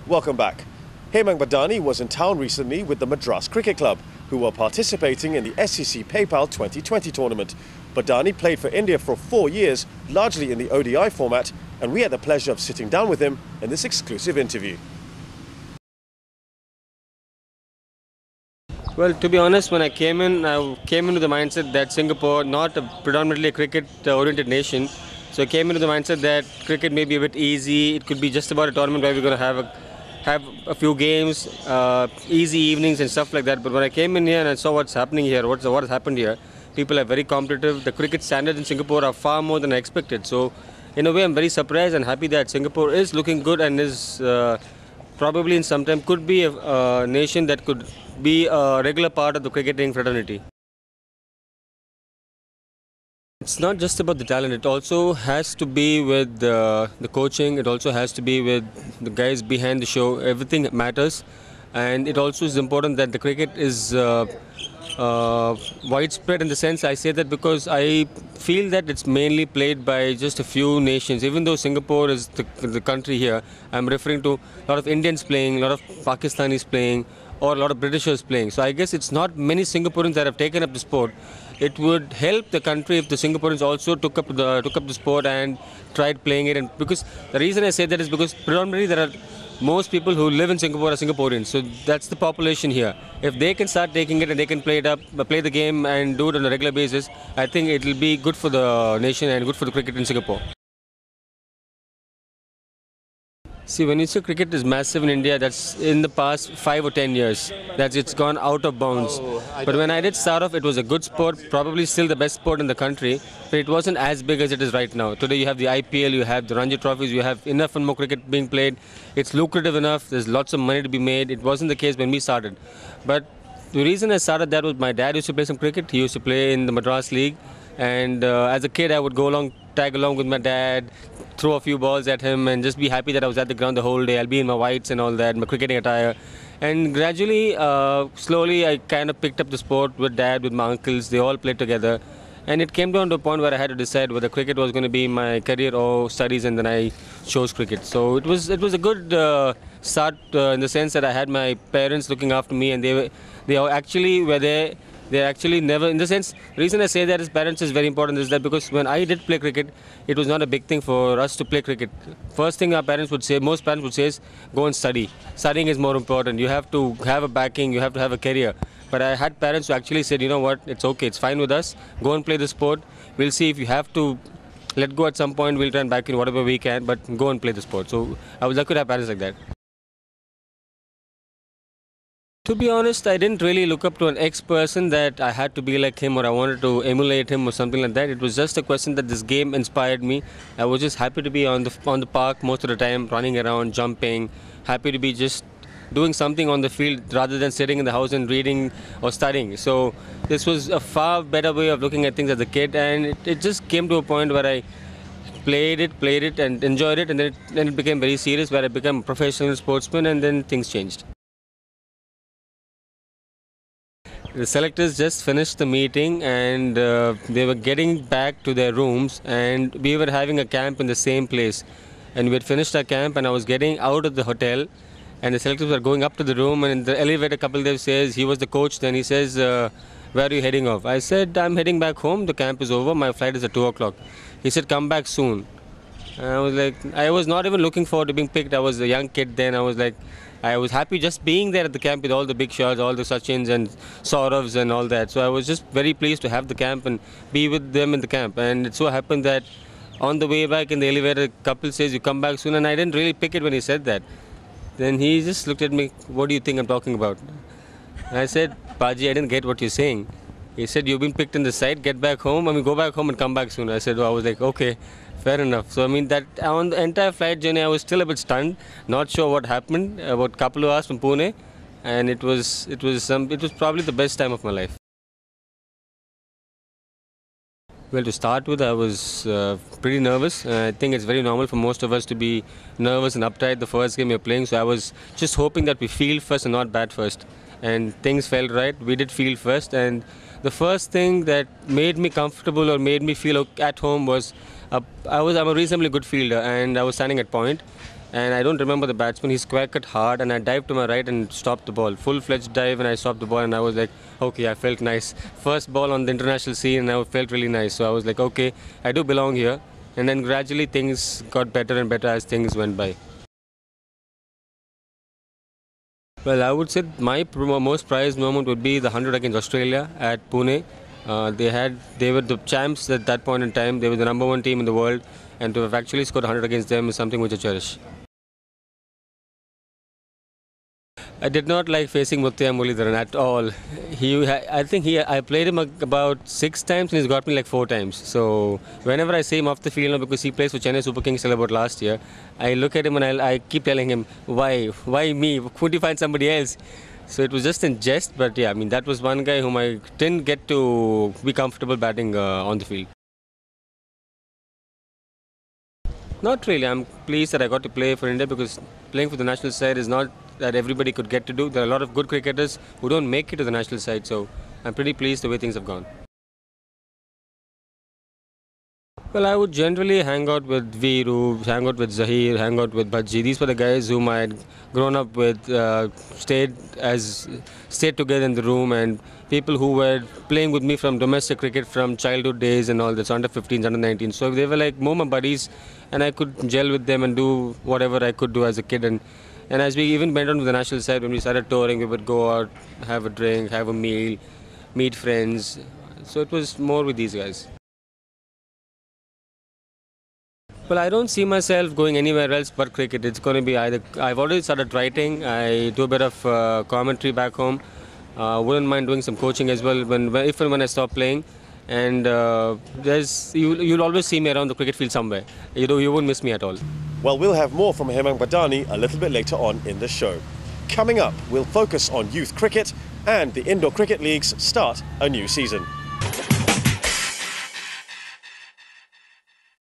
Welcome back. Hemang Badani was in town recently with the Madras Cricket Club, who were participating in the SEC PayPal 2020 tournament. Badani played for India for 4 years, largely in the ODI format, and we had the pleasure of sitting down with him in this exclusive interview. Well, to be honest, when I came into the mindset that Singapore, not predominantly a cricket-oriented nation, so I came into the mindset that cricket may be a bit easy. It could be just about a tournament where we're going to have a few games, easy evenings and stuff like that. But when I came in here and I saw what's happening here, what has happened here, people are very competitive. The cricket standards in Singapore are far more than I expected. So, in a way, I'm very surprised and happy that Singapore is looking good and is probably in some time could be a nation that could be a regular part of the cricketing fraternity. It's not just about the talent, it also has to be with the coaching, it also has to be with the guys behind the show. Everything matters, and it also is important that the cricket is widespread. In the sense, I say that because I feel that it's mainly played by just a few nations. Even though Singapore is the country here, I'm referring to a lot of Indians playing, a lot of Pakistanis playing, or a lot of Britishers playing. So I guess it's not many Singaporeans that have taken up the sport. It would help the country if the Singaporeans also took up the sport and tried playing it. And because the reason I say that is because predominantly there are most people who live in Singapore are Singaporeans. So that's the population here. If they can start taking it and they can play the game and do it on a regular basis, I think it will be good for the nation and good for the cricket in Singapore. See, when you say cricket is massive in India, that's in the past 5 or 10 years. It's gone out of bounds. But when I did start off, it was a good sport, probably still the best sport in the country, but it wasn't as big as it is right now. Today you have the IPL, you have the Ranji trophies, you have enough and more cricket being played. It's lucrative enough, there's lots of money to be made. It wasn't the case when we started. But the reason I started that was my dad used to play some cricket. He used to play in the Madras League. And as a kid, I would tag along with my dad, throw a few balls at him and just be happy that I was at the ground the whole day. I'll be in my whites and all that, my cricketing attire. And gradually, slowly, I kind of picked up the sport with dad, with my uncles. They all played together. And it came down to a point where I had to decide whether cricket was going to be my career or studies, and then I chose cricket. So it was a good start in the sense that I had my parents looking after me, and they actually were there. They actually never, in the sense, the reason I say that is parents is very important is that because when I did play cricket, it was not a big thing for us to play cricket. First thing our parents would say, most parents would say is, go and study. Studying is more important. You have to have a backing, you have to have a career. But I had parents who actually said, you know what, it's okay, it's fine with us. Go and play the sport. We'll see if you have to let go at some point, we'll try and back in whatever we can, but go and play the sport. So I was lucky to have parents like that. To be honest, I didn't really look up to an ex-person that I had to be like him or I wanted to emulate him or something like that. It was just a question that this game inspired me. I was just happy to be on the park most of the time, running around, jumping, happy to be just doing something on the field rather than sitting in the house and reading or studying. So this was a far better way of looking at things as a kid, and it just came to a point where I played it and enjoyed it, and then it became very serious where I became a professional sportsman, and then things changed. The selectors just finished the meeting and they were getting back to their rooms, and we were having a camp in the same place. And we had finished our camp and I was getting out of the hotel, and the selectors were going up to the room, and in the elevator Kapil says, he was the coach then, he says, where are you heading off? I said, I'm heading back home, the camp is over, my flight is at 2 o'clock. He said, come back soon. And I was like, I was not even looking forward to being picked. I was a young kid then. I was happy just being there at the camp with all the big shots, all the Sachins and Sauravs and all that. So I was just very pleased to have the camp and be with them in the camp. And it so happened that on the way back in the elevator, Kapil says, you come back soon. And I didn't really pick it when he said that. Then he just looked at me, what do you think I'm talking about? And I said, Paji, I didn't get what you're saying. He said, you've been picked in the site, get back home. Go back home and come back soon. I said, I was like, okay. Fair enough. So, that on the entire flight journey, I was still a bit stunned, not sure what happened, about a couple of hours from Pune, and it was probably the best time of my life. Well, to start with, I was pretty nervous. I think it's very normal for most of us to be nervous and uptight the first game you're playing, so I was just hoping that we field first and not bat first. And things felt right. We did field first, and the first thing that made me comfortable or made me feel at home was I'm a reasonably good fielder, and I was standing at point. and I don't remember the batsman. He square cut hard, and I dived to my right and stopped the ball. Full-fledged dive, and I stopped the ball, and I was like, okay, I felt nice. First ball on the international scene, and I felt really nice. So I was like, okay, I do belong here. And then gradually things got better and better as things went by. Well, I would say my most prized moment would be the 100 against Australia at Pune. They were the champs at that point in time. They were the #1 team in the world, and to have actually scored 100 against them is something which I cherish. I did not like facing Muttiah Muralidharan at all. I played him about 6 times and he's got me like 4 times. So whenever I see him off the field now, because he plays for Chennai Super Kings till about last year, I look at him and I keep telling him, why me? Couldn't you find somebody else? So it was just in jest, but yeah, I mean, that was one guy whom I didn't get to be comfortable batting on the field. Not really. I'm pleased that I got to play for India, because playing for the national side is not that everybody could get to do. There are a lot of good cricketers who don't make it to the national side, so I'm pretty pleased the way things have gone. Well, I would generally hang out with Veeru, hang out with Zahir, hang out with Bhaji. These were the guys whom I had grown up with, stayed together in the room, and people who were playing with me from domestic cricket from childhood days and all this, under 15s, under 19s. So they were like more my buddies, and I could gel with them and do whatever I could do as a kid. And as we even went on to the national side, when we started touring, we would go out, have a drink, have a meal, meet friends. So it was more with these guys. Well, I don't see myself going anywhere else but cricket. It's going to be either. I've already started writing. I do a bit of commentary back home. Wouldn't mind doing some coaching as well if and when I stop playing. And you'll always see me around the cricket field somewhere. You won't miss me at all. Well, we'll have more from Hemang Badani a little bit later on in the show. Coming up, we'll focus on youth cricket, and the indoor cricket leagues start a new season.